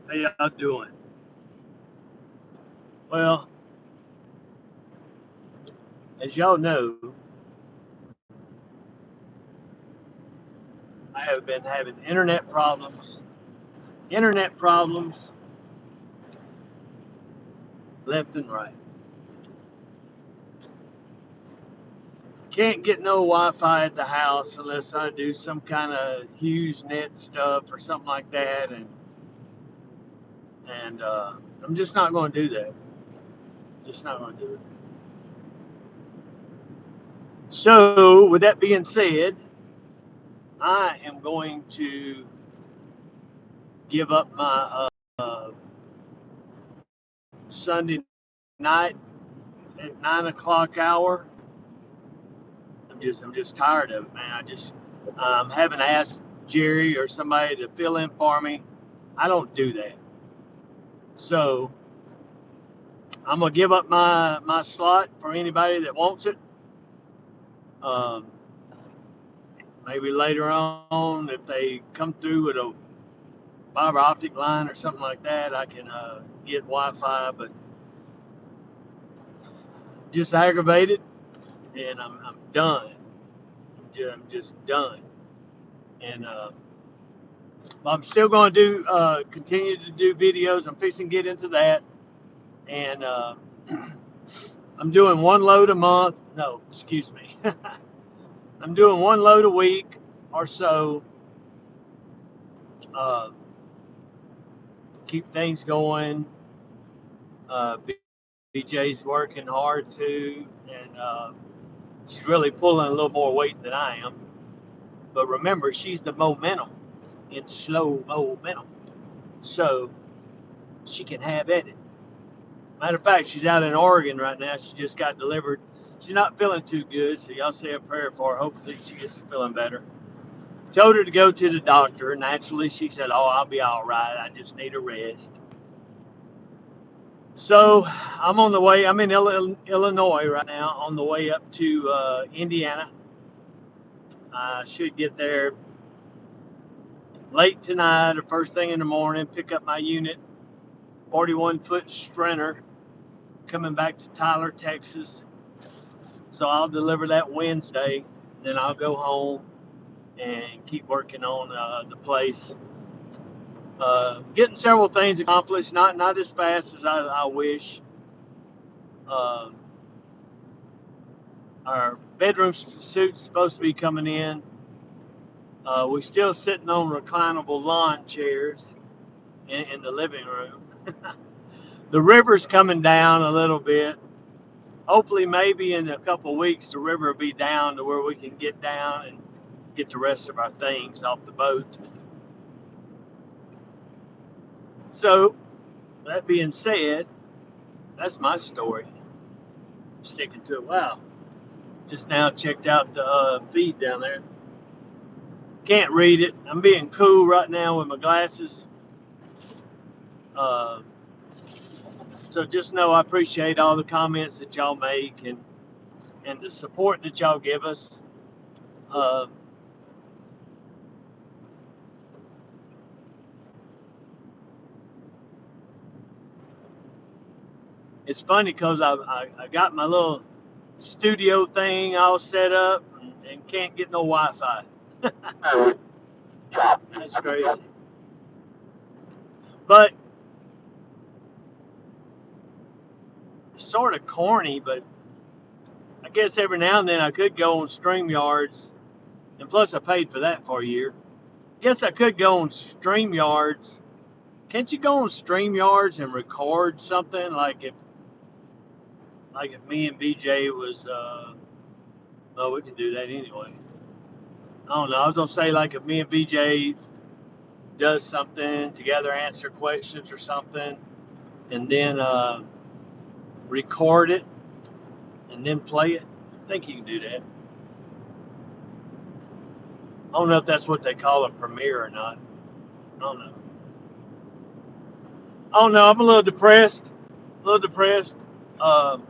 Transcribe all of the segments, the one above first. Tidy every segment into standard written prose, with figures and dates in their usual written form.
How y'all doing? Well, as y'all know, I have been having internet problems left and right. Can't get no Wi-Fi at the house unless I do some kind of HughesNet stuff or something like that, and I'm just not going to do that. Just not going to do it. So, with that being said, I am going to give up my Sunday night at 9 o'clock hour. I'm just tired of it, man. I'm having to ask Jerry or somebody to fill in for me. I don't do that. So I'm gonna give up my slot for anybody that wants it. Um, Maybe later on, if they come through with a fiber optic line or something like that, I can get Wi-Fi. But just aggravated, and I'm done. I'm just done. And I'm still going to do continue to do videos. I'm fixing to get into that, and I'm doing one load a month. No, excuse me. I'm doing one load a week or so. Uh, Keep things going. BJ's working hard too, and she's really pulling a little more weight than I am. But remember, she's the momentum in slow momentum, so she can have at it. Matter of fact, she's out in Oregon right now. She just got delivered. She's not feeling too good, so y'all say a prayer for her. Hopefully, she gets feeling better. Told her to go to the doctor. Naturally, she said, "Oh, I'll be all right. I just need a rest." So I'm on the way. I'm in Illinois right now, on the way up to Indiana. I should get there late tonight or first thing in the morning. Pick up my unit, 41-foot Sprinter, coming back to Tyler, Texas. So I'll deliver that Wednesday. Then I'll go home and keep working on the place. Getting several things accomplished, not as fast as I wish. Uh, our bedroom suite's supposed to be coming in. We're still sitting on reclinable lawn chairs in the living room. The river's coming down a little bit. Hopefully, maybe in a couple of weeks, the river will be down to where we can get down and get the rest of our things off the boat. So, that being said, that's my story. Sticking to it. Wow. Just now checked out the feed down there. Can't read it. I'm being cool right now with my glasses. Uh, so just know I appreciate all the comments that y'all make and the support that y'all give us. Uh, it's funny because I got my little studio thing all set up and can't get no Wi-Fi. That's crazy. But sort of corny, but I guess every now and then I could go on StreamYards, and plus I paid for that for a year. Guess I could go on StreamYards. Can't you go on StreamYards and record something like if me and BJ was well, we can do that anyway. I don't know. I was gonna say like if me and BJ does something together, answer questions or something, and then record it and then play it. I think you can do that. I don't know if that's what they call a premiere or not. I don't know. I don't know. I'm a little depressed. A little depressed. Um,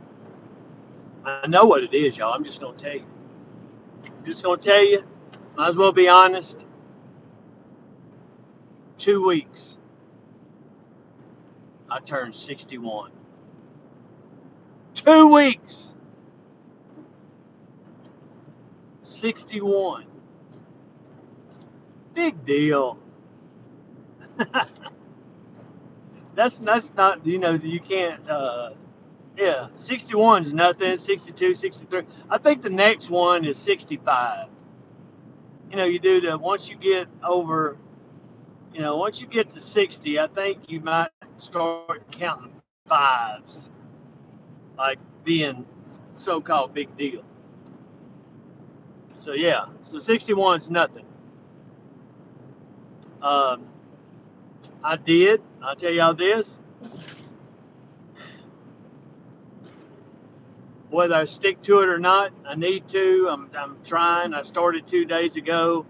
I know what it is, y'all. I'm just gonna tell you. I'm just gonna tell you. Might as well be honest. 2 weeks. I turned 61. 2 weeks. 61. Big deal. That's not, you can't, yeah, 61 is nothing. 62, 63. I think the next one is 65. You do once you get over, once you get to 60, I think you might start counting fives, like being so-called big deal. So yeah, so 61 is nothing. Um, I'll tell y'all this, whether I stick to it or not, I need to. I'm trying. I started 2 days ago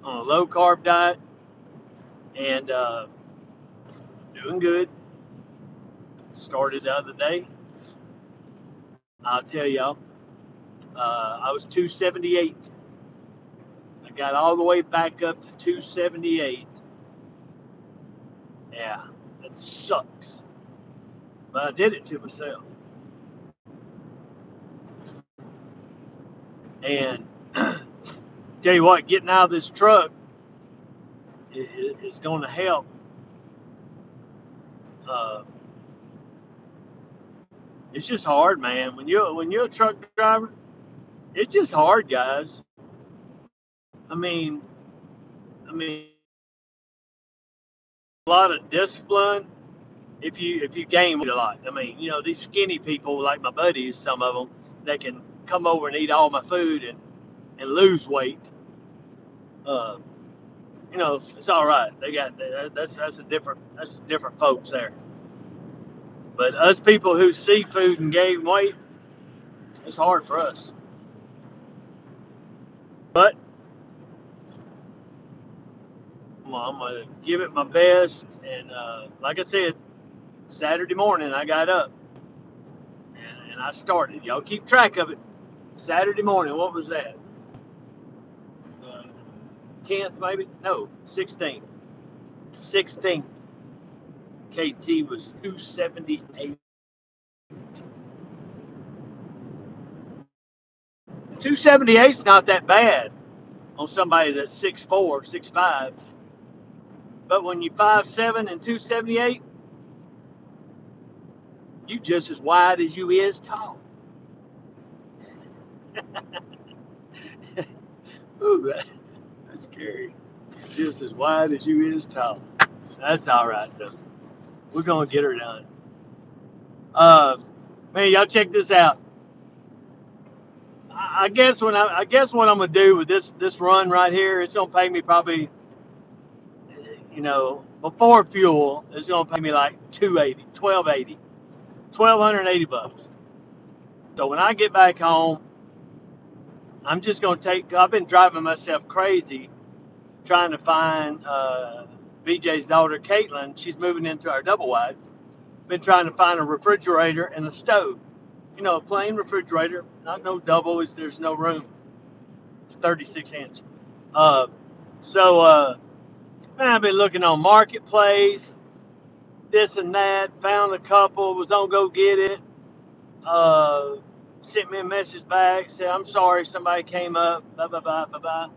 on a low carb diet and doing good. Started the other day. I'll tell y'all, I was 278. I got all the way back up to 278. Yeah, that sucks. But I did it to myself. And tell you what, getting out of this truck is going to help. Uh, it's just hard, man. When you're a truck driver, it's just hard, guys. I mean, a lot of discipline. If you gain weight a lot, I mean, these skinny people like my buddies, some of them, they can come over and eat all my food and lose weight. Uh, it's all right. They got that's different folks there. But us people who see food and gain weight, it's hard for us. But I'm gonna give it my best. And like I said, Saturday morning I got up and I started. Y'all keep track of it. Saturday morning, what was that? 10th maybe? No, 16th. 16th. KT was 278. 278's not that bad on somebody that's 6'4", 6'5". But when you 5'7" and 278, you just as wide as you is tall. Ooh, that's scary. Just as wide as you is tall. That's all right though. We're gonna get her done. Man, y'all check this out. I guess what I'm gonna do with this run right here, it's gonna pay me probably, before fuel, it's gonna pay me like 280, 1280, $1,280. So when I get back home, I'm just gonna take. I've been driving myself crazy trying to find BJ's daughter Caitlin. She's moving into our double wide. Been trying to find a refrigerator and a stove. A plain refrigerator, not no double. There's no room. It's 36 inch. So man, I've been looking on Marketplace, this and that. Found a couple. Was on Go Get It. Sent me a message back. Said I'm sorry, somebody came up. Blah blah blah blah blah.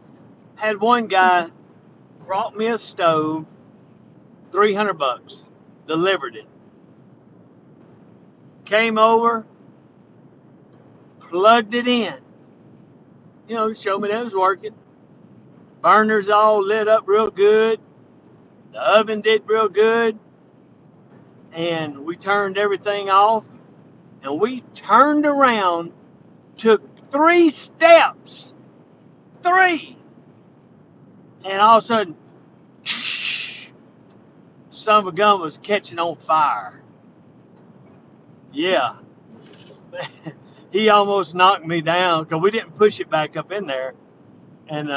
Had one guy brought me a stove, $300, delivered it. Came over, plugged it in. Showed me that it was working. Burners all lit up real good. The oven did real good. And we turned everything off. And we turned around, took 3 steps. 3. And all of a sudden, son of a gun was catching on fire. Yeah. He almost knocked me down because we didn't push it back up in there. And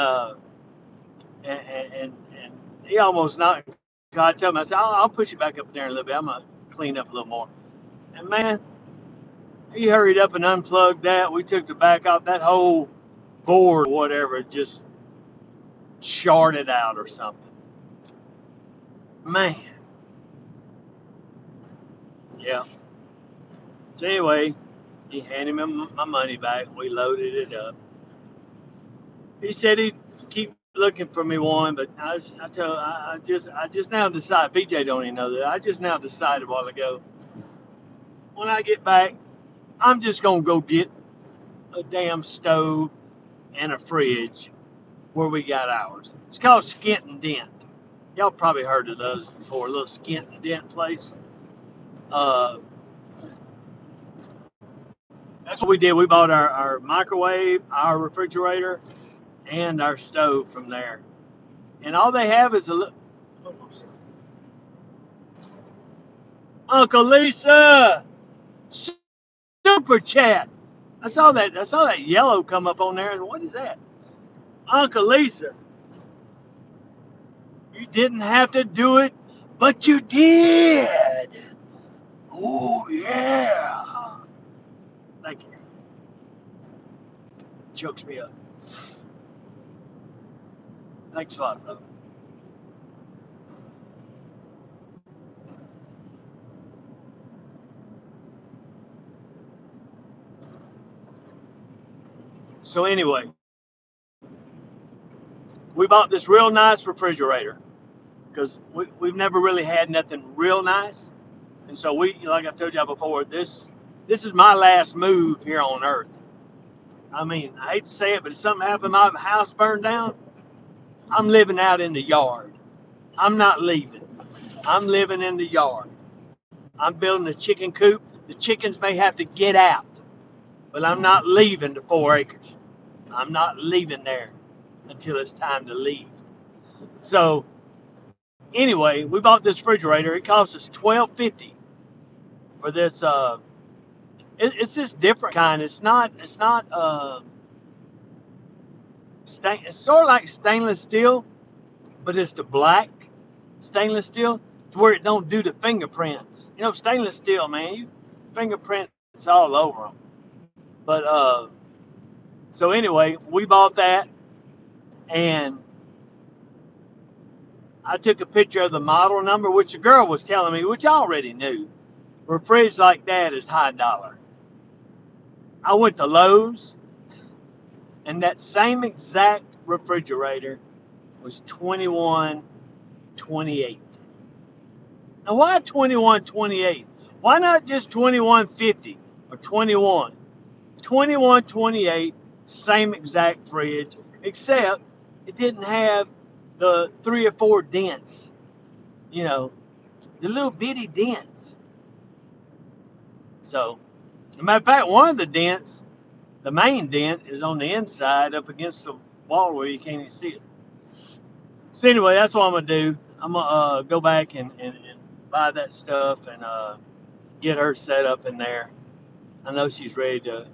he almost knocked. I told him, I said, I'll push it back up in there a little bit. I'm going to clean up a little more. And man, he hurried up and unplugged that. We took the back off. That whole board or whatever just shorted out or something. Man. Yeah. So anyway, he handed me my money back. We loaded it up. He said he'd keep looking for me one, but I just now decided. BJ don't even know that. I just now decided a while ago. When I get back, I'm just gonna go get a damn stove and a fridge where we got ours. It's called Skint and Dent. Y'all probably heard of those before. A little Skint and Dent place. Uh, that's what we did. We bought our microwave, our refrigerator, and our stove from there. And all they have is a little. Uncle Lisa, super chat. I saw that. I saw that yellow come up on there. What is that? Uncle Lisa, you didn't have to do it, but you did. Oh yeah. Thank you. Chokes me up. Thanks a lot, brother. So anyway, we bought this real nice refrigerator because we've never really had nothing real nice. And so like I've told y'all before, this is my last move here on Earth. I mean, I hate to say it, but if something happened, my house burned down, I'm living out in the yard. I'm not leaving. I'm living in the yard. I'm building a chicken coop. The chickens may have to get out, but I'm not leaving the 4 acres. I'm not leaving there until it's time to leave. So anyway, we bought this refrigerator. It cost us $12.50 for this. It's this different kind. It's not. It's sort of like stainless steel, but it's the black stainless steel to where it don't do the fingerprints. You know, stainless steel, man, you fingerprints all over them. But so anyway, we bought that, and I took a picture of the model number, which the girl was telling me, which I already knew. For a fridge like that is high dollar. I went to Lowe's, and that same exact refrigerator was $21.28. Now, why $21.28? Why not just $21.50 or 21? $21.28, same exact fridge, except it didn't have the 3 or 4 dents. You know, the little bitty dents. So, as a matter of fact, one of the dents, the main dent, is on the inside up against the wall where you can't even see it. So anyway, that's what I'm gonna do. I'm gonna go back and buy that stuff and get her set up in there. I know she's ready to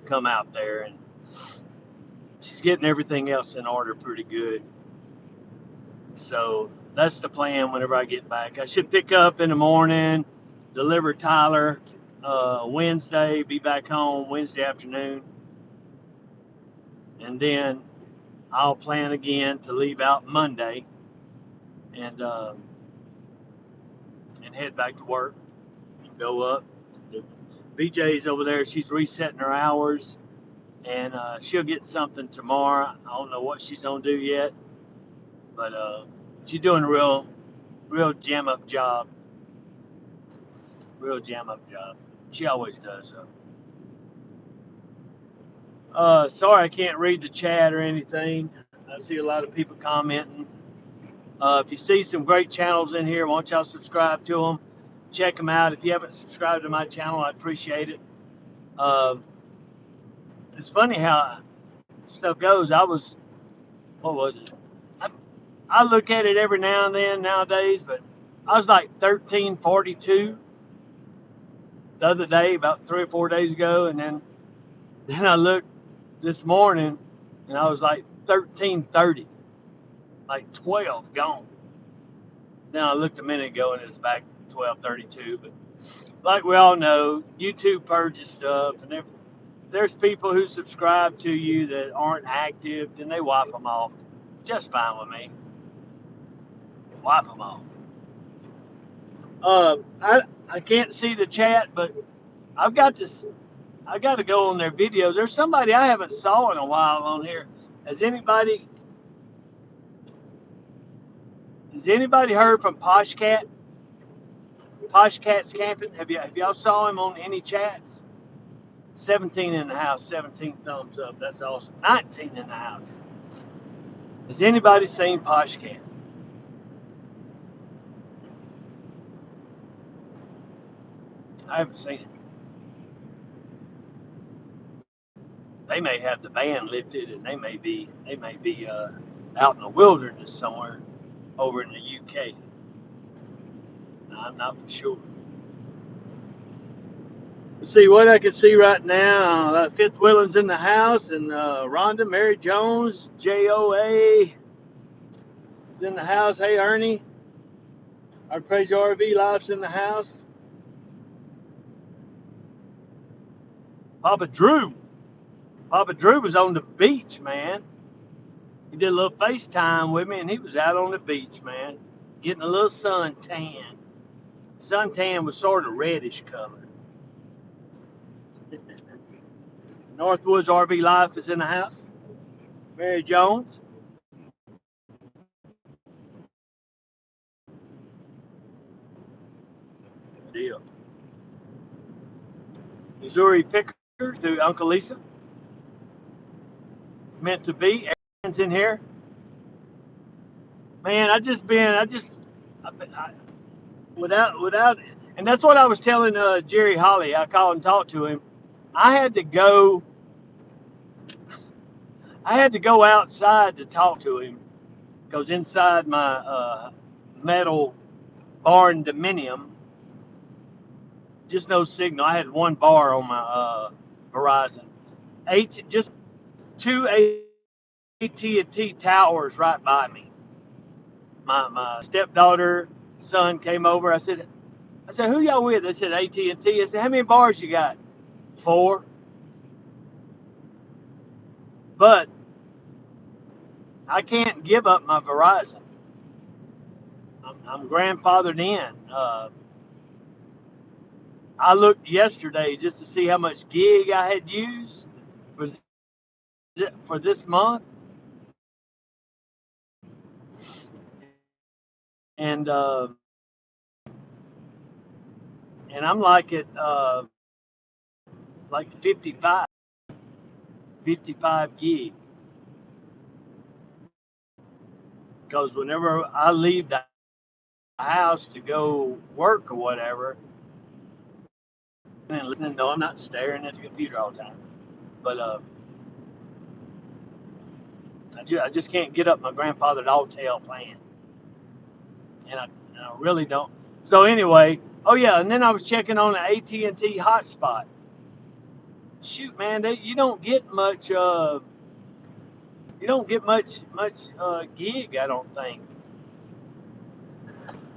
come out there, and she's getting everything else in order pretty good. So that's the plan whenever I get back. I should pick up in the morning, deliver Tyler Wednesday, be back home Wednesday afternoon, and then I'll plan again to leave out Monday and head back to work and go up. BJ's over there. She's resetting her hours, and she'll get something tomorrow. I don't know what she's gonna do yet, but she's doing a real jam up job. Real jam up job. She always does. Sorry I can't read the chat or anything. I see a lot of people commenting. If you see some great channels in here, why don't y'all subscribe to them? Check them out. If you haven't subscribed to my channel, I appreciate it. It's funny how stuff goes. What was it? I look at it every now and then nowadays, but I was like 1342 the other day, about 3 or 4 days ago, and then I looked this morning, and I was like 1330, like 12 gone. Then I looked a minute ago, and it's back 1232. But like we all know, YouTube purges stuff, and if there's people who subscribe to you that aren't active, then they wipe them off. Just fine with me. Wipe them off. I can't see the chat, but I've got to I got to go on their videos. There's somebody I haven't saw in a while on here. Has anybody heard from Posh Cat? Posh Cat's camping. Have y'all saw him on any chats? 17 in the house, 17 thumbs up. That's awesome. 19 in the house. Has anybody seen Posh Cat? I haven't seen it. They may have the ban lifted, and they may be out in the wilderness somewhere over in the UK. I'm not for sure. Let's see what I can see right now. Fifth Wheeling's in the house, and Rhonda, Mary Jones, JOA is in the house. Hey, Ernie. Our Crazy RV Life's in the house. Papa Drew was on the beach, man. He did a little FaceTime with me, and he was out on the beach, man, getting a little suntan. Suntan was sort of reddish color. Northwoods RV Life is in the house. Mary Jones. Deal. Missouri Picker through Uncle Lisa. Meant to be. Aaron's in here. Man, without, and that's what I was telling Jerry Holly. I called and talked to him. I had to go outside to talk to him because inside my metal barn dominium, just no signal. I had one bar on my Verizon. Just two AT&T towers right by me. My stepdaughter, son came over. I said, who y'all with? They said AT&T. I said, how many bars you got? 4. But I can't give up my Verizon. I'm grandfathered in. I looked yesterday just to see how much gig I had used for this month. And I'm like at like 55 gig. Because whenever I leave the house to go work or whatever, and listening, no, I'm not staring at the computer all the time. But I just can't get up my grandfathered all-tail plan. And I really don't. So anyway, oh yeah, and then I was checking on the AT&T hotspot. Shoot, man, you don't get much gig, I don't think.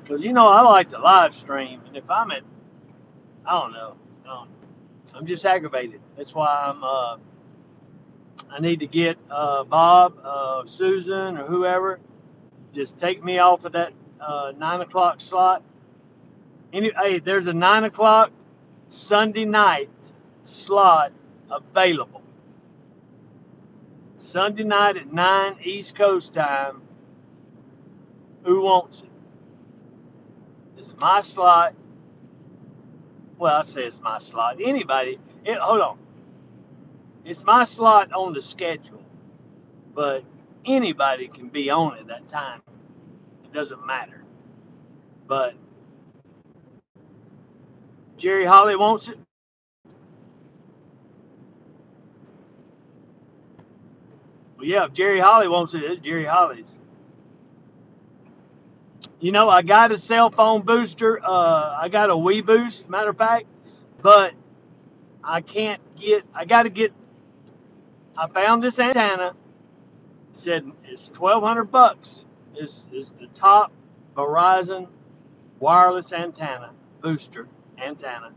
Because I like to live stream, and if I'm at, I don't know, I'm just aggravated. That's why I need to get Bob, Susan, or whoever, just take me off of that 9 o'clock slot. Hey, there's a 9 o'clock Sunday night slot available. Sunday night at 9 East Coast time. Who wants it? It's my slot. Well, I say it's my slot. Anybody, hold on. It's my slot on the schedule, but anybody can be on at that time. It doesn't matter. But Jerry Holly wants it. Well, yeah, if Jerry Holly wants it, it's Jerry Holly's. I got a cell phone booster. I got a WeBoost, matter of fact, but I found this antenna. It said it's $1,200. Is the top Verizon wireless antenna, booster antenna.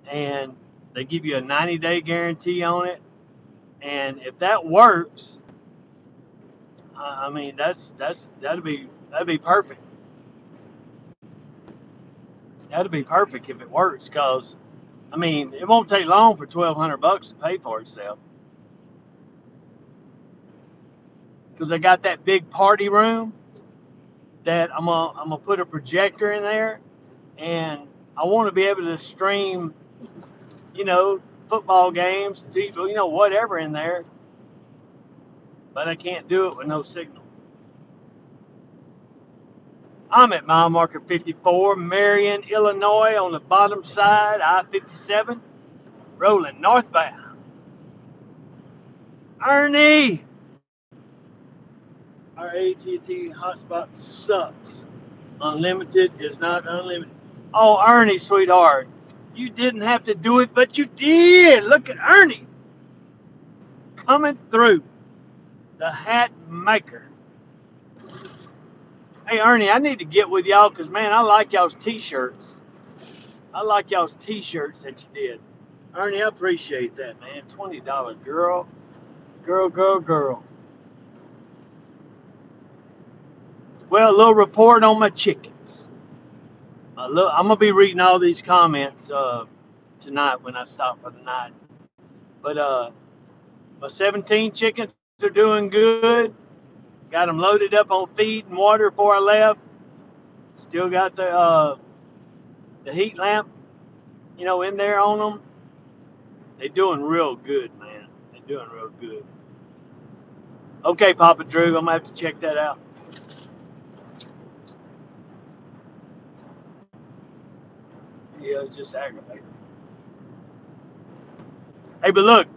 And they give you a 90-day guarantee on it. And if that works, I mean that'd be perfect. That'd be perfect if it works, because I mean, it won't take long for $1,200 to pay for itself. Because I got that big party room that I'm gonna put a projector in there, and I want to be able to stream, you know, football games, TV, you know, whatever in there, but I can't do it with no signal. I'm at mile marker 54, Marion, Illinois, on the bottom side, I-57, rolling northbound. Ernie, our AT&T hotspot sucks. Unlimited is not unlimited. Oh, Ernie, sweetheart, you didn't have to do it, but you did. Look at Ernie coming through, the hat maker. Hey, Ernie, I need to get with y'all because, man, I like y'all's t-shirts. I like y'all's t-shirts that you did. Ernie, I appreciate that, man. $20, girl. Girl, girl, girl. Well, a little report on my chickens. I'm going to be reading all these comments tonight when I stop for the night. But my 17 chickens are doing good. Got them loaded up on feed and water before I left. Still got the heat lamp, you know, in there on them. They're doing real good, man. They're doing real good. Okay, Papa Drew, I'm going to have to check that out. Yeah, it's just aggravating. Hey, but look,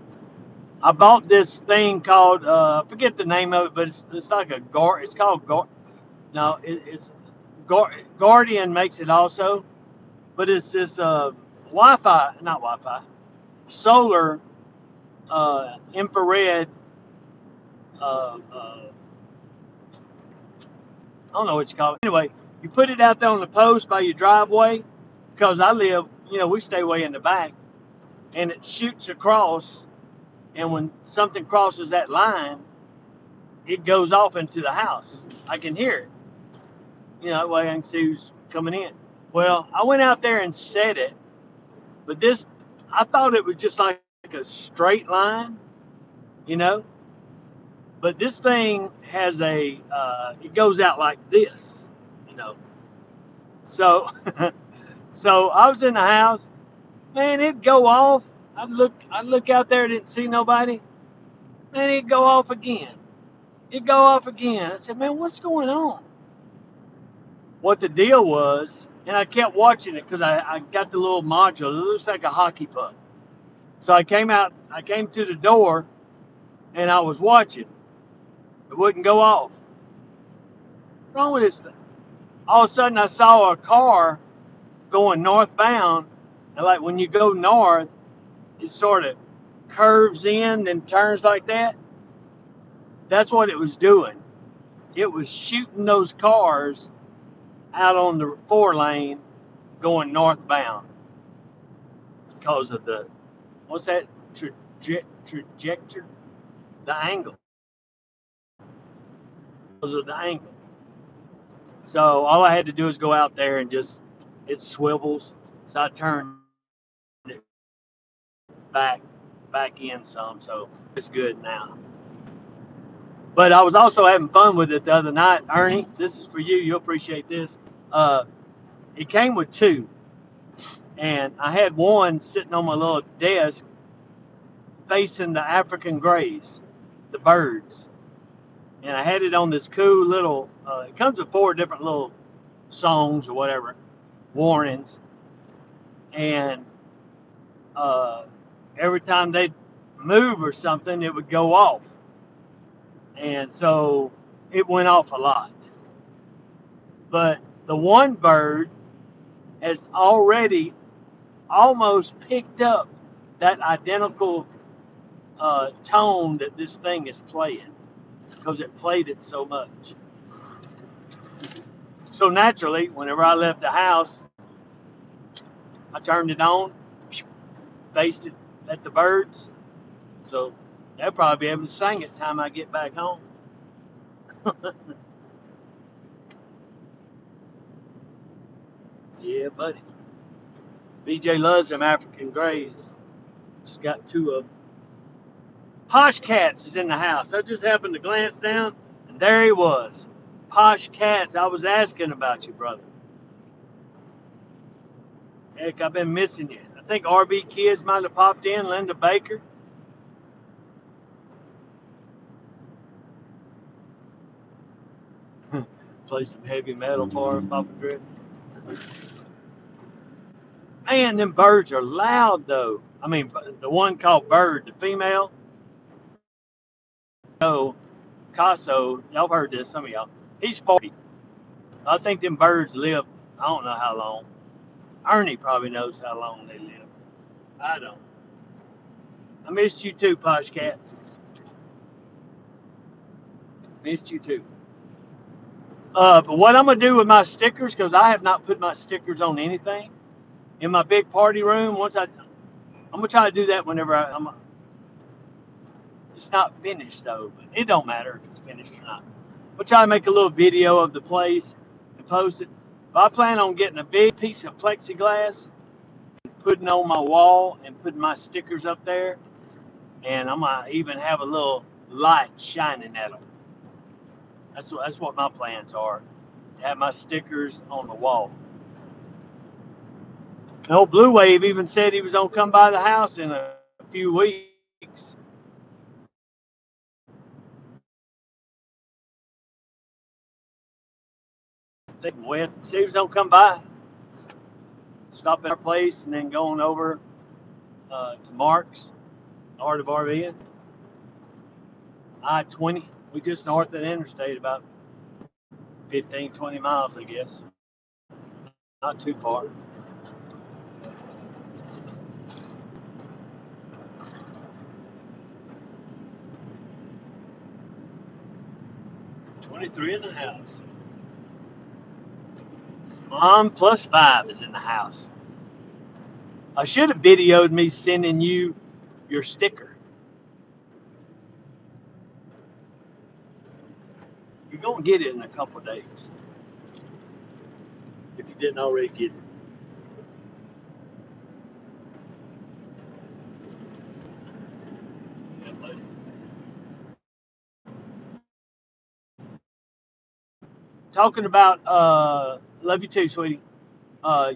I bought this thing called, I forget the name of it, but it's like it's called no, it's Guardian makes it also, but it's this Wi-Fi, not Wi-Fi, solar infrared, I don't know what you call it. Anyway, you put it out there on the post by your driveway, because I live, you know, we stay way in the back, and it shoots across, and when something crosses that line, it goes off into the house. I can hear it. You know, that way I can see who's coming in. Well, I went out there and set it, but I thought it was just like a straight line, you know, but this thing has it goes out like this, you know. So, so I was in the house, man, it'd go off. I'd look out there, didn't see nobody. Then it'd go off again. It'd go off again. I said, man, what's going on? What the deal was, and I kept watching it because I got the little module. It looks like a hockey puck. So I came to the door, and I was watching. It wouldn't go off. What's wrong with this thing? All of a sudden, I saw a car going northbound, and like when you go north, it sort of curves in, then turns like that. That's what it was doing. It was shooting those cars out on the 4 lane going northbound because of the, what's that, trajectory, the angle, because of the angle. So all I had to do is go out there and just, it swivels. So I turned it back in some, so it's good now. But I was also having fun with it the other night. Ernie, this is for you. You'll appreciate this. It came with 2. And I had one sitting on my little desk facing the African grays, the birds. And I had it on this cool little, it comes with 4 different little songs or whatever, warnings. And every time they'd move or something, it would go off. And so it went off a lot. But the one bird has already almost picked up that identical tone that this thing is playing, because it played it so much. So naturally, whenever I left the house, I turned it on, faced it at the birds. So they'll probably be able to sing it time I get back home. Yeah, buddy. BJ loves them African Greys. She's got two of them. Posh Cats is in the house. I just happened to glance down, and there he was. Posh Cats, I was asking about you, brother. Heck, I've been missing you. I think RB Kids might have popped in, Linda Baker. Play some heavy metal for her, Papa Griff. Man, them birds are loud, though. I mean, the one called Bird, the female. Oh, Casso, y'all heard this, some of y'all. He's 40. I think them birds live, I don't know how long. Ernie probably knows how long they live. I don't. I missed you too, Posh Cat. Missed you too. But what I'm gonna do with my stickers, because I have not put my stickers on anything in my big party room. I'm gonna try to do that whenever it's not finished though. But it don't matter if it's finished or not. We'll try to make a little video of the place and post it. But I plan on getting a big piece of plexiglass, and putting on my wall and putting my stickers up there, and I'm gonna even have a little light shining at them. That's what my plans are. Have my stickers on the wall. No, Blue Wave even said he was gonna come by the house in a few weeks. Take him with. Said he was gonna come by, stop at our place, and then going over to Mark's, Art of RVing. I-20. We just north of the interstate, about 15, 20 miles, I guess. Not too far. $23 in the house. Mom plus 5 is in the house. I should have videoed me sending you your sticker. You're going to get it in a couple of days. If you didn't already get it. Yeah, buddy. Talking about, love you too, sweetie.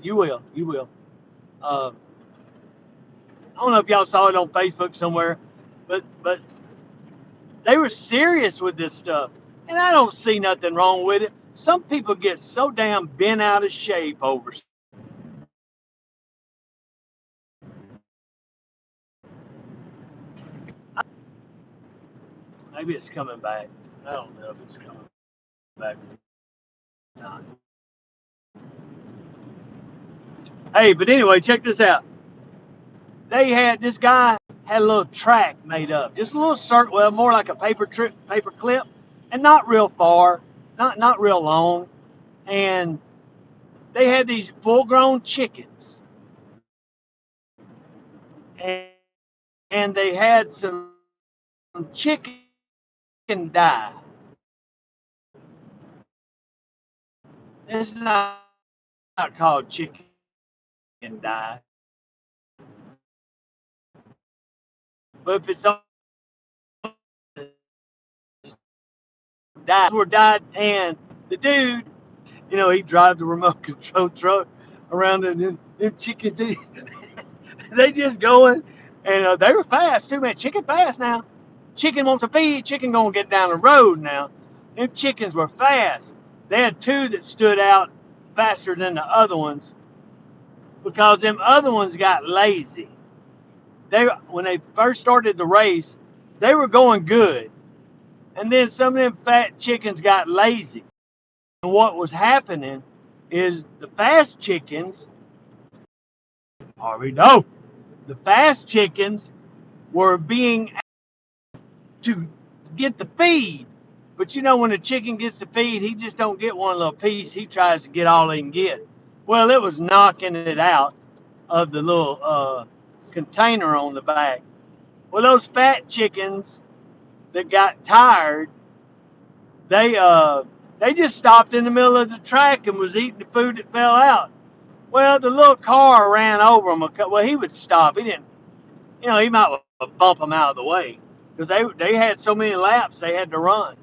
You will. I don't know if y'all saw it on Facebook somewhere, but they were serious with this stuff, and I don't see nothing wrong with it. Some people get so damn bent out of shape over. Maybe it's coming back. I don't know if it's coming back or not. Hey, but anyway, check this out. This guy had a little track made up, just a little circle, well, more like a paper clip, and not real far, not real long. And they had these full-grown chickens, and they had some chicken dye. It's not called chicken dye, but if it's on dye, were dyed, and the dude, he drive the remote control truck around, and them chickens, they just going, and they were fast too, man. Chicken fast now. Chicken wants to feed. Chicken gonna get down the road now. Them chickens were fast. They had two that stood out faster than the other ones because them other ones got lazy. When they first started the race, they were going good, and then some of them fat chickens got lazy. And what was happening is the fast chickens, the fast chickens were being to get the feed. But when a chicken gets the feed, he just don't get one little piece. He tries to get all he can get. Well, it was knocking it out of the little container on the back. Well, those fat chickens that got tired, they just stopped in the middle of the track and was eating the food that fell out. Well, the little car ran over him. Well, he would stop. He didn't, he might bump him out of the way because they had so many laps they had to run.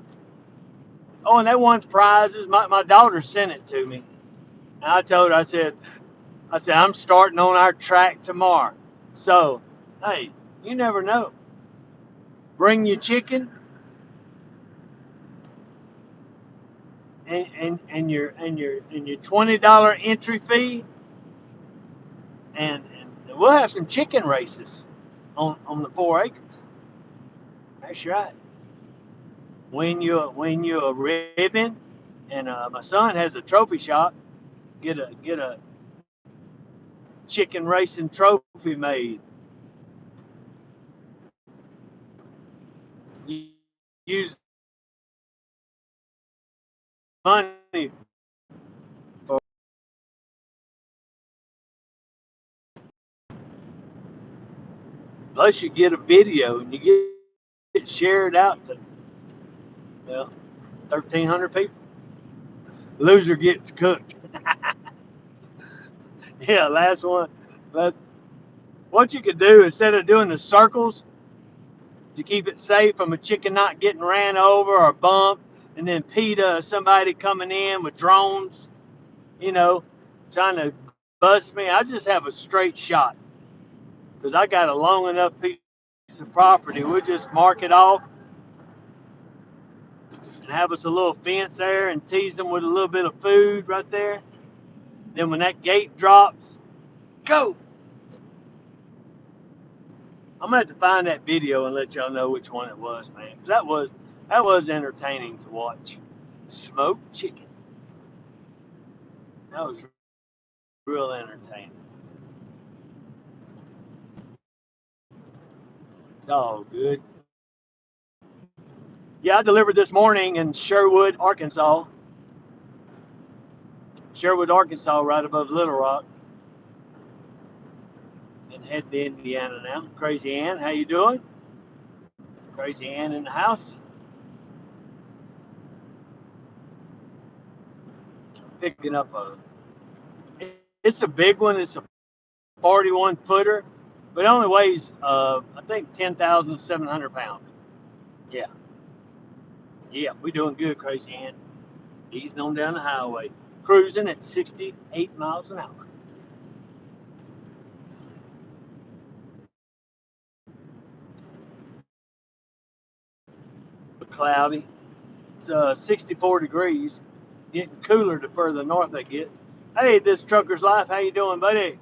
Oh, and they won prizes. My daughter sent it to me, and I told her, I said I'm starting on our track tomorrow. So, hey, you never know. Bring your chicken and your $20 entry fee, and we'll have some chicken races on the 4 acres. That's right. Win you a ribbon, and my son has a trophy shop. Get a chicken racing trophy made. You use money for, plus you get a video and you get shared out to, well, 1,300 people. Loser gets cooked. Yeah, last one. Last, what you could do instead of doing the circles to keep it safe from a chicken not getting ran over or bumped, and then PETA, somebody coming in with drones, you know, trying to bust me. I just have a straight shot because I got a long enough piece of property. We'll just mark it off and have us a little fence there and tease them with a little bit of food right there. Then when that gate drops, go. I'm gonna have to find that video and let y'all know which one it was, man. 'Cause that was entertaining to watch. Smoked chicken. That was real entertaining. It's all good. Yeah, I delivered this morning in Sherwood, Arkansas. Sherwood, Arkansas, right above Little Rock. And heading to Indiana now. Crazy Ann, how you doing? Crazy Ann in the house. Picking up it's a big one. It's a 41 footer, but it only weighs, I think, 10,700 pounds. Yeah, yeah, we doing good, Crazy Ann. Easing on down the highway, cruising at 68 miles an hour. Cloudy. It's 64 degrees. Getting cooler the further north I get. Hey, this trucker's life. How you doing, buddy?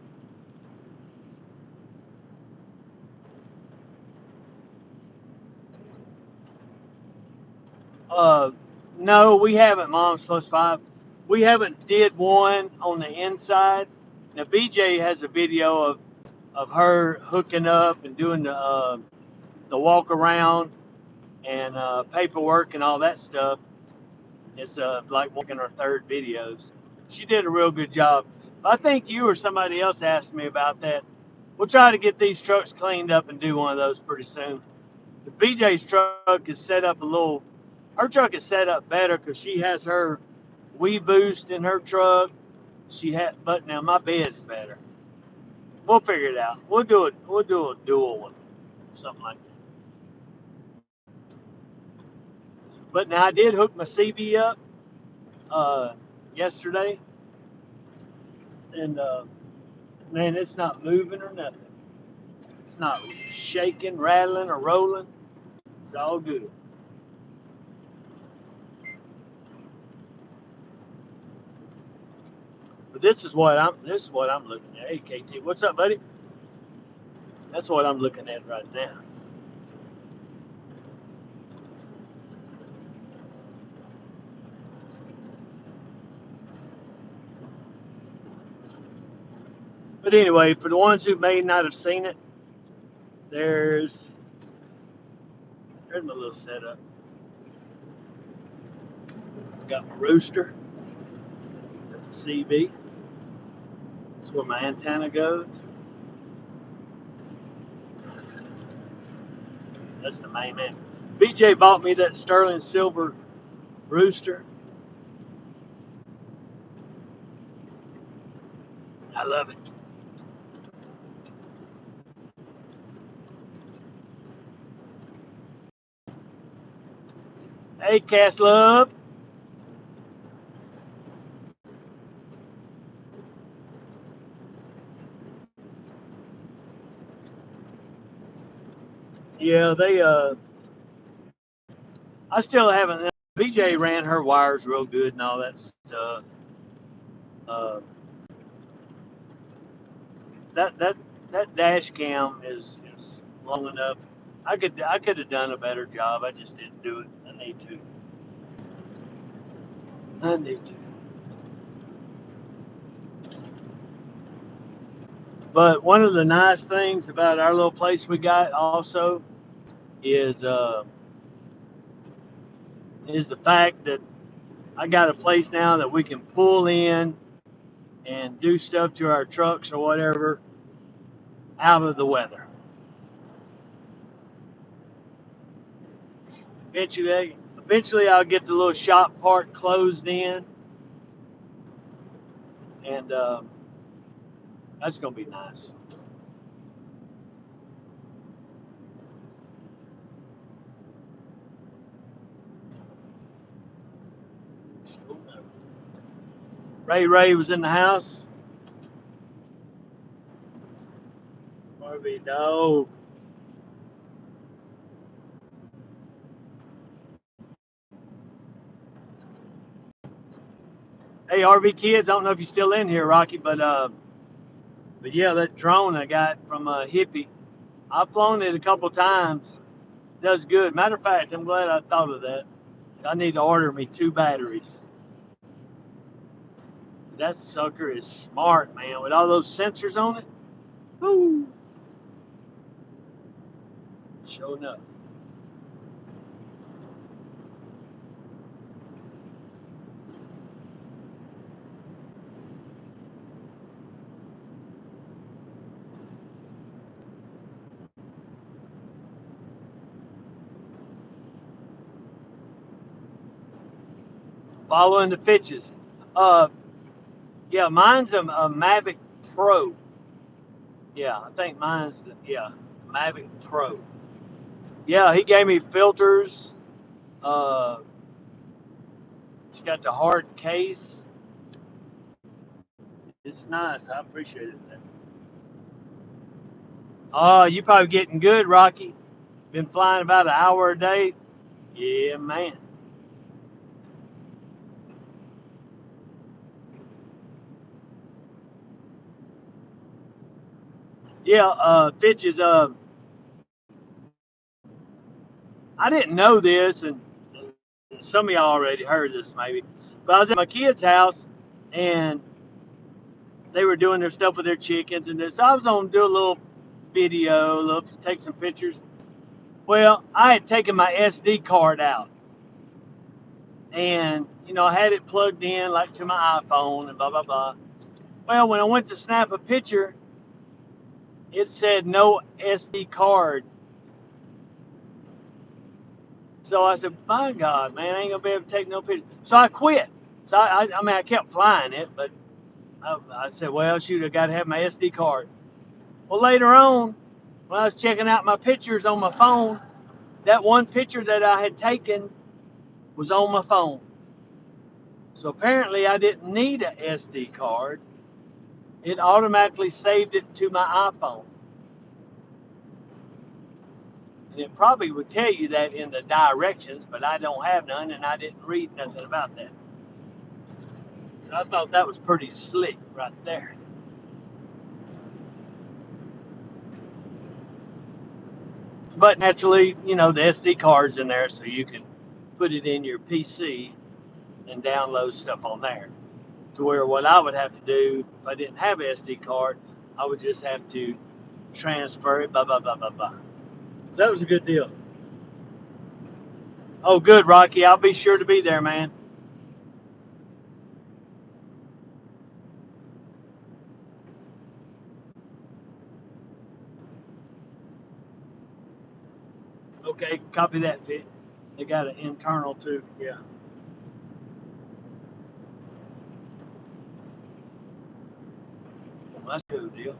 Uh, no, we haven't. Mom's plus five. We haven't did one on the inside. Now BJ has a video of her hooking up and doing the walk around and paperwork and all that stuff. It's like one of her third videos. She did a real good job. I think you or somebody else asked me about that. We'll try to get these trucks cleaned up and do one of those pretty soon. The BJ's truck is set up a little. Her truck is set up better because she has her Wii Boost in her truck. But now my bed's better. We'll figure it out. We'll do it. We'll do a dual one, something like that. But now I did hook my CB up yesterday, and man, it's not moving or nothing. It's not shaking, rattling, or rolling. It's all good. But this is what I'm looking at. Hey KT, what's up, buddy? That's what I'm looking at right now. But anyway, for the ones who may not have seen it, there's my little setup. Got my rooster. That's a CB. That's where my antenna goes. That's the main man. BJ bought me that sterling silver rooster. I love it. Hey, Cass Love. Yeah, I still haven't. BJ ran her wires real good and all that stuff. Uh, that that that dash cam is long enough. I could have done a better job. I just didn't do it. I need to. I need to. But one of the nice things about our little place we got also is uh, is the fact that I got a place now that we can pull in and do stuff to our trucks or whatever out of the weather. Eventually I'll get the little shop part closed in, and that's gonna be nice. Ray was in the house. Harvey, no. Hey, RV kids, I don't know if you're still in here, Rocky, but yeah, that drone I got from Hippie, I've flown it a couple times. Does good. Matter of fact, I'm glad I thought of that. I need to order me 2 batteries. That sucker is smart, man, with all those sensors on it. Woo! Sure enough. Following the Fitches. Uh, yeah, mine's a Mavic Pro. Yeah, I think Mavic Pro. Yeah, he gave me filters. Uh, it's got the hard case. It's nice. I appreciate it. Oh, you probably getting good, Rocky. Been flying about an hour a day. Yeah, man. Yeah, Fitches. I didn't know this, and some of y'all already heard this maybe. But I was at my kid's house, and they were doing their stuff with their chickens, and so I was on do a little video, take some pictures. Well, I had taken my SD card out, and I had it plugged in like to my iPhone, and blah blah blah. Well, when I went to snap a picture, it said no SD card. So I said, my God, man, I ain't gonna be able to take no picture. So I quit. So I mean, I kept flying it, but I said, well, shoot, I got to have my SD card. Well, later on, when I was checking out my pictures on my phone, that one picture that I had taken was on my phone. So apparently, I didn't need an SD card. It automatically saved it to my iPhone. And it probably would tell you that in the directions, but I don't have none, and I didn't read nothing about that. So I thought that was pretty slick right there. But naturally, the SD card's in there, so you can put it in your PC and download stuff on there. To where what I would have to do if I didn't have an SD card, I would just have to transfer it, blah, blah, blah, blah, blah. So that was a good deal. Oh, good, Rocky. I'll be sure to be there, man. Okay, copy that, Fit. They got an internal, too. Yeah. That's a good deal.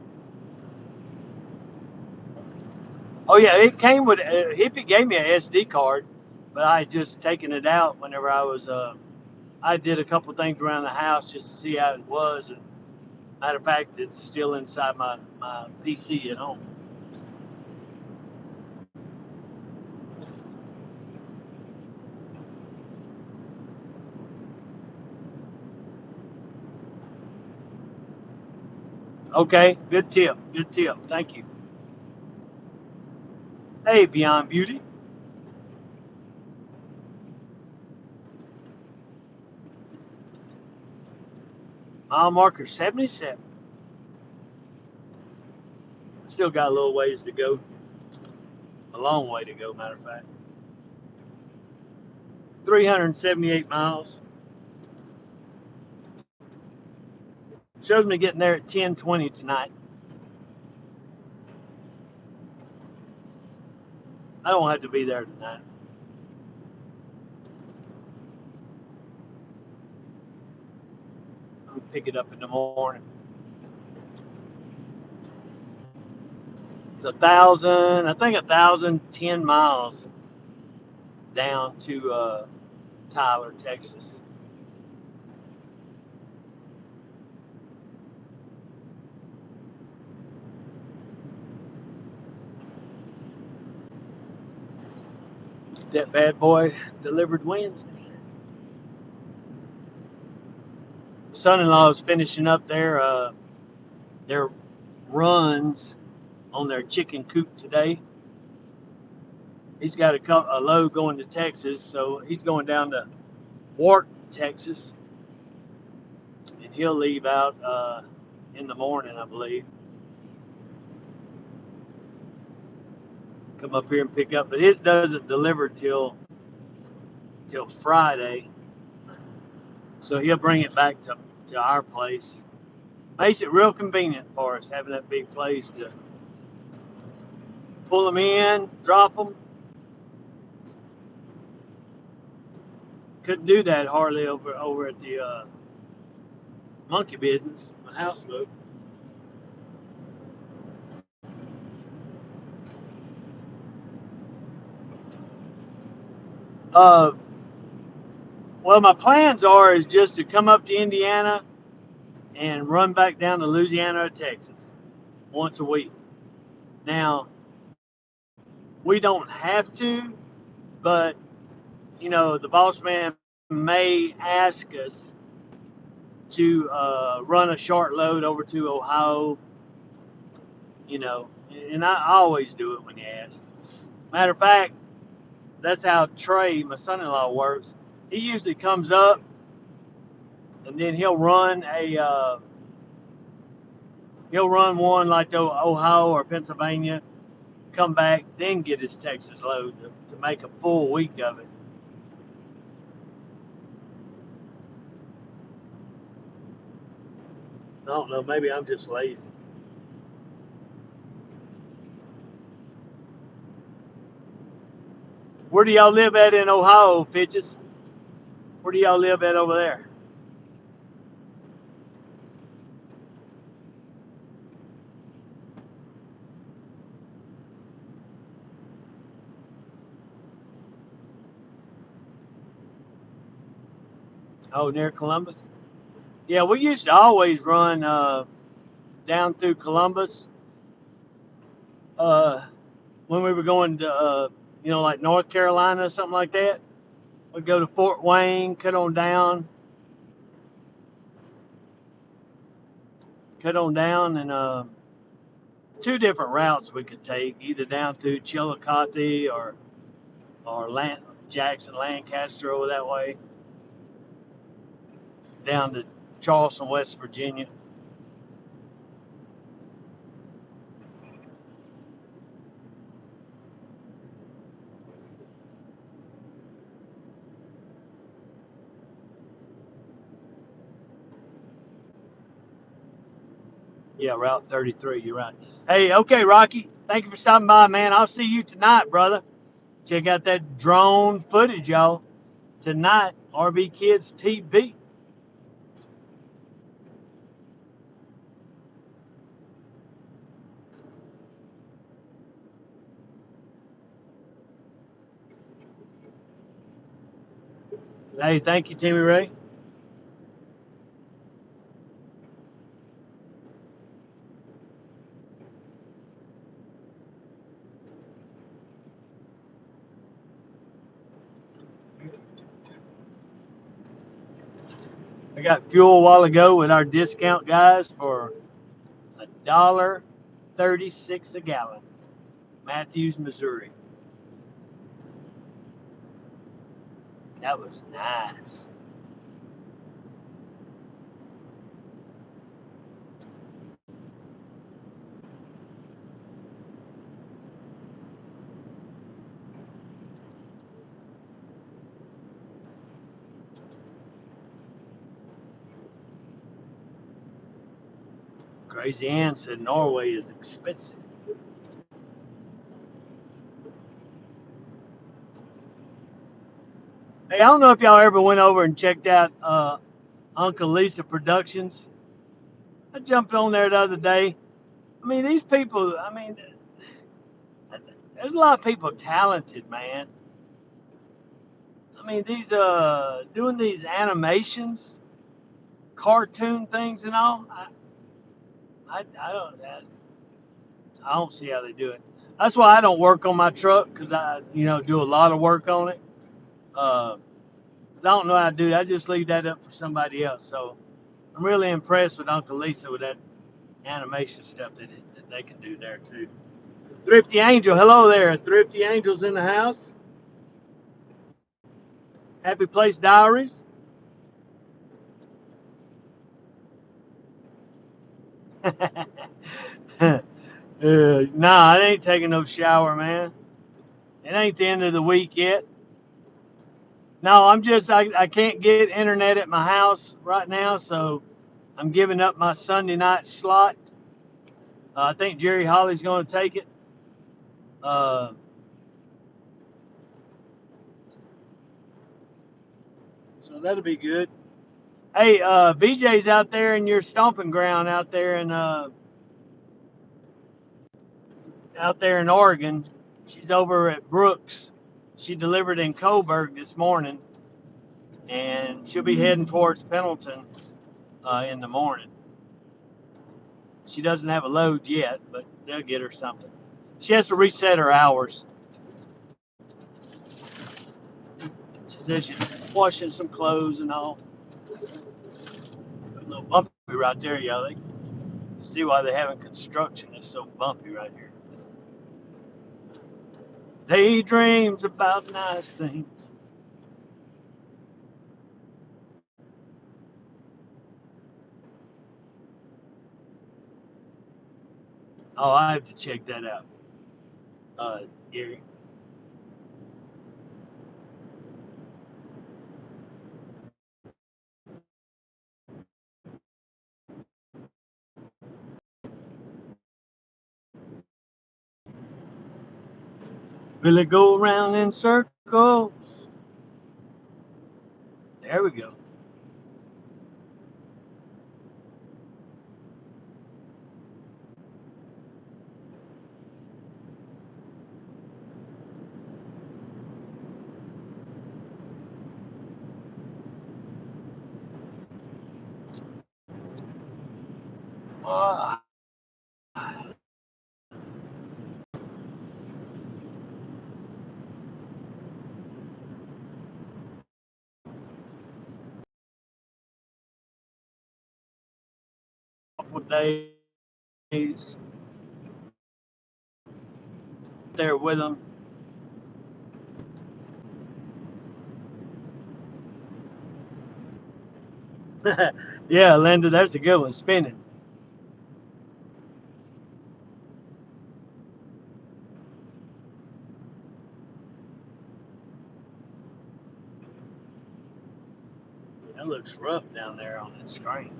Oh yeah, it came with Hippie gave me a SD card, but I had just taken it out whenever I did a couple things around the house just to see how it was. And matter of fact, it's still inside my PC at home. Okay, good tip. Good tip. Thank you. Hey, Beyond Beauty. Mile marker 77. Still got a little ways to go. A long way to go, matter of fact. 378 miles. Shows me getting there at 10:20 tonight. I don't have to be there tonight. I'll pick it up in the morning. It's 1,000, I think 1,010 miles down to Tyler, Texas. That bad boy delivered Wednesday. Son-in-law is finishing up their runs on their chicken coop today. He's got a load going to Texas, so he's going down to Wharton, Texas, and he'll leave out in the morning, I believe. Come up here and pick up, but his doesn't deliver till Friday, so he'll bring it back to our place. Makes it real convenient for us having that big place to pull them in, drop them. Couldn't do that hardly over at the monkey business, my houseboat. Uh, well, my plans is just to come up to Indiana and run back down to Louisiana or Texas once a week. Now, we don't have to, but the boss man may ask us to run a short load over to Ohio, and I always do it when he asks. Matter of fact, that's how Trey, my son-in-law, works. He usually comes up, and then he'll run one like to Ohio or Pennsylvania, come back, then get his Texas load to make a full week of it. I don't know, maybe I'm just lazy. Where do y'all live at in Ohio, Fitches? Where do y'all live at over there? Oh, near Columbus? Yeah, we used to always run down through Columbus when we were going to, like North Carolina or something like that. We'd go to Fort Wayne, cut on down, and two different routes we could take, either down through Chillicothe or Jackson, Lancaster over that way, down to Charleston, West Virginia. Yeah, Route 33. You're right. Hey, okay, Rocky. Thank you for stopping by, man. I'll see you tonight, brother. Check out that drone footage, y'all. Tonight, RV Kids TV. Hey, thank you, Timmy Ray. I got fuel a while ago with our discount guys for $1.36 a gallon. Matthews, Missouri. That was nice. Crazy Ann said Norway is expensive. Hey, I don't know if y'all ever went over and checked out Uncle Lisa Productions. I jumped on there the other day. I mean, these people, I mean, there's a lot of people talented, man. I mean, these doing these animations, cartoon things and all. I don't see how they do it. That's why I don't work on my truck because I do a lot of work on it. 'Cause I don't know how to do it. I just leave that up for somebody else. So I'm really impressed with Uncle Lisa with that animation stuff that they can do there too. Thrifty Angel, hello there. Thrifty Angel's in the house. Happy Place Diaries. Nah, I ain't taking no shower, man. It ain't the end of the week yet. No, I can't get internet at my house right now, so I'm giving up my Sunday night slot. I think Jerry Holly's going to take it. Uh, so that'll be good. Hey, VJ's out there in your stomping ground out there in Oregon. She's over at Brooks. She delivered in Coburg this morning, and she'll be heading towards Pendleton in the morning. She doesn't have a load yet, but they'll get her something. She has to reset her hours. She says she's washing some clothes and all. A little bumpy right there, y'all. You see why they having construction. It's so bumpy right here. Daydreams about nice things. Oh, I have to check that out, Gary. Will it go around in circles? There we go. Uh, Couple days there with them. Yeah, Linda, there's a good one. Spinning. That looks rough down there on that string.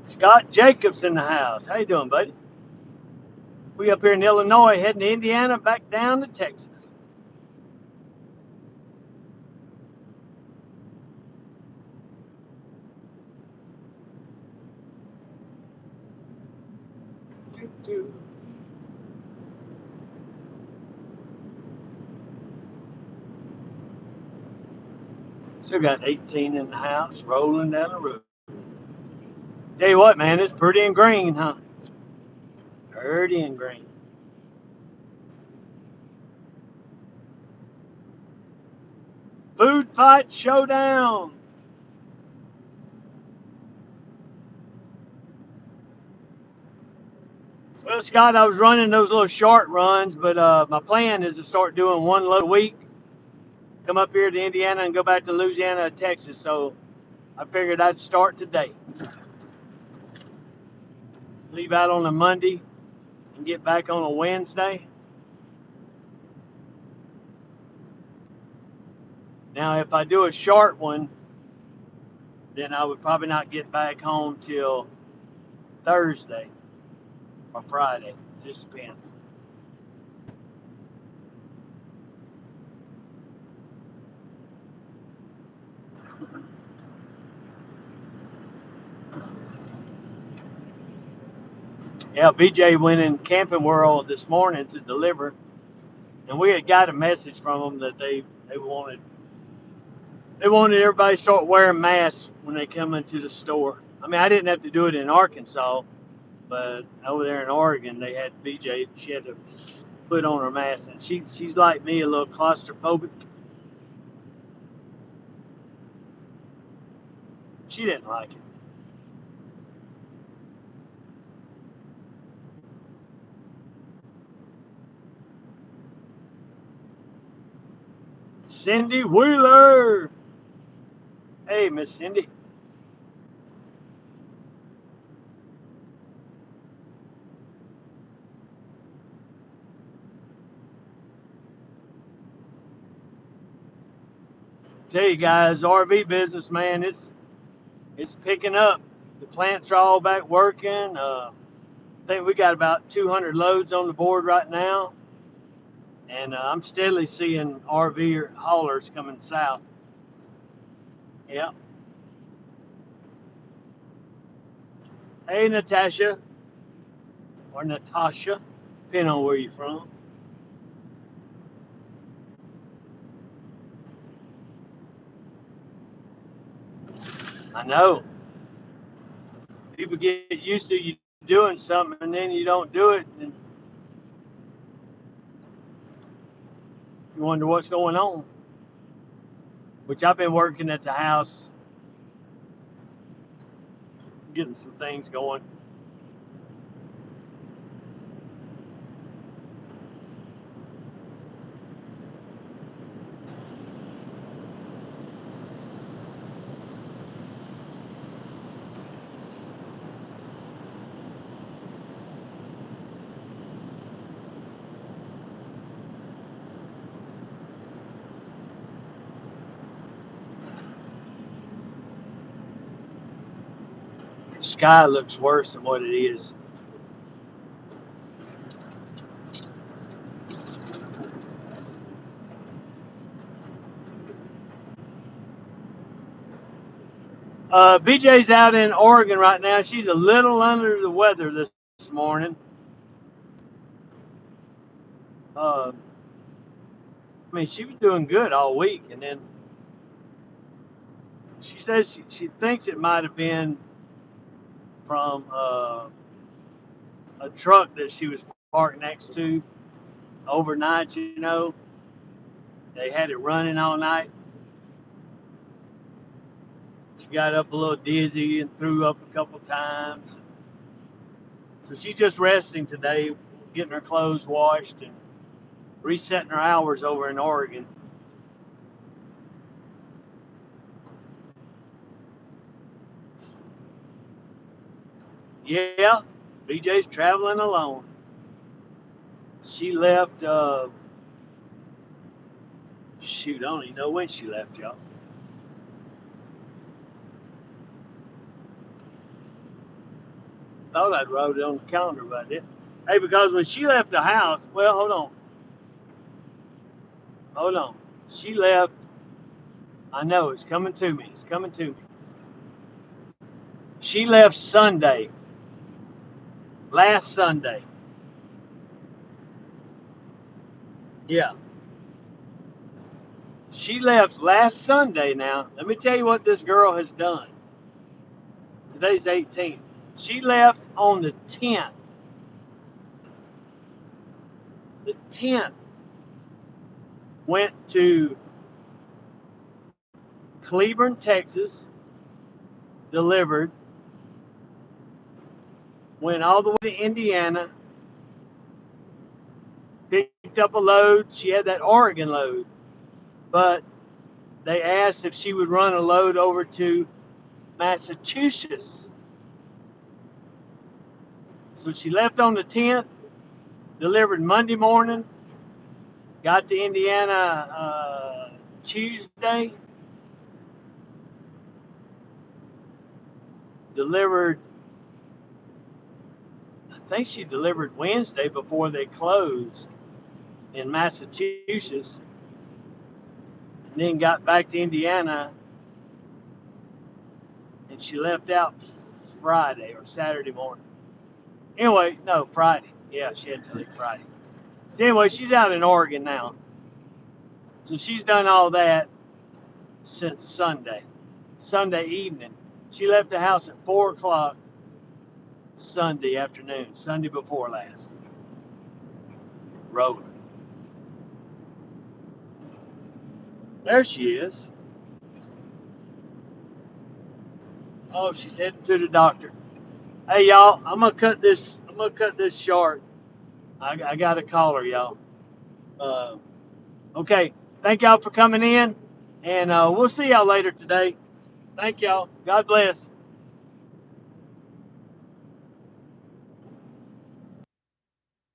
Scott Jacobs in the house. How you doing, buddy? We up here in Illinois, heading to Indiana, back down to Texas. do. Still got 18 in the house, rolling down the road. Tell you what, man, it's pretty and green, huh? Pretty and green. Food fight showdown. Well, Scott, I was running those little short runs, but my plan is to start doing one load a week. Come up here to Indiana and go back to Louisiana and Texas. So I figured I'd start today. Leave out on a Monday and get back on a Wednesday. Now, if I do a short one, then I would probably not get back home till Thursday or Friday. Just depends. Yeah, BJ went in Camping World this morning to deliver, and we had got a message from them that they wanted everybody to start wearing masks when they come into the store. I mean, I didn't have to do it in Arkansas, but over there in Oregon, they had BJ. She had to put on her mask, and she's like me, a little claustrophobic. She didn't like it. Cindy Wheeler. Hey, Miss Cindy. Tell you guys, RV business, man, it's picking up. The plants are all back working. I think we got about 200 loads on the board right now, and I'm steadily seeing RV haulers coming south. Yeah. Hey, Natasha, or Natasha, depending on where you're from. I know. People get used to you doing something, and then you don't do it, and you wonder what's going on. Which I've been working at the house, getting some things going. The sky looks worse than what it is. BJ's out in Oregon right now. She's a little under the weather this morning. I mean, she was doing good all week, and then she says she thinks it might have been from a truck that she was parked next to overnight. They had it running all night. She got up a little dizzy and threw up a couple times. So she's just resting today, getting her clothes washed and resetting her hours over in Oregon. Yeah, BJ's traveling alone. She left, shoot, I don't even know when she left, y'all. Thought I'd wrote it on the calendar, but I didn't. Hey, because when she left the house, well, hold on. She left, I know, it's coming to me. It's coming to me. She left Sunday, last Sunday. Yeah. She left last Sunday now. Let me tell you what this girl has done. Today's 18th. She left on the 10th. The 10th. Went to Cleburne, Texas. Delivered. Went all the way to Indiana. Picked up a load. She had that Oregon load. But they asked if she would run a load over to Massachusetts. So she left on the 10th, delivered Monday morning, got to Indiana Tuesday, delivered, I think she delivered Wednesday before they closed in Massachusetts, and then got back to Indiana, and she left out Friday or Saturday morning. Anyway, no, Friday. Yeah, she had to leave Friday. So anyway, she's out in Oregon now. So she's done all that since Sunday evening. She left the house at 4 o'clock Sunday afternoon, Sunday before last. Rolling. There she is. Oh, she's heading to the doctor. Hey y'all, I'm gonna cut this short. I gotta call her, y'all. Uh, okay. Thank y'all for coming in, and we'll see y'all later today. Thank y'all. God bless.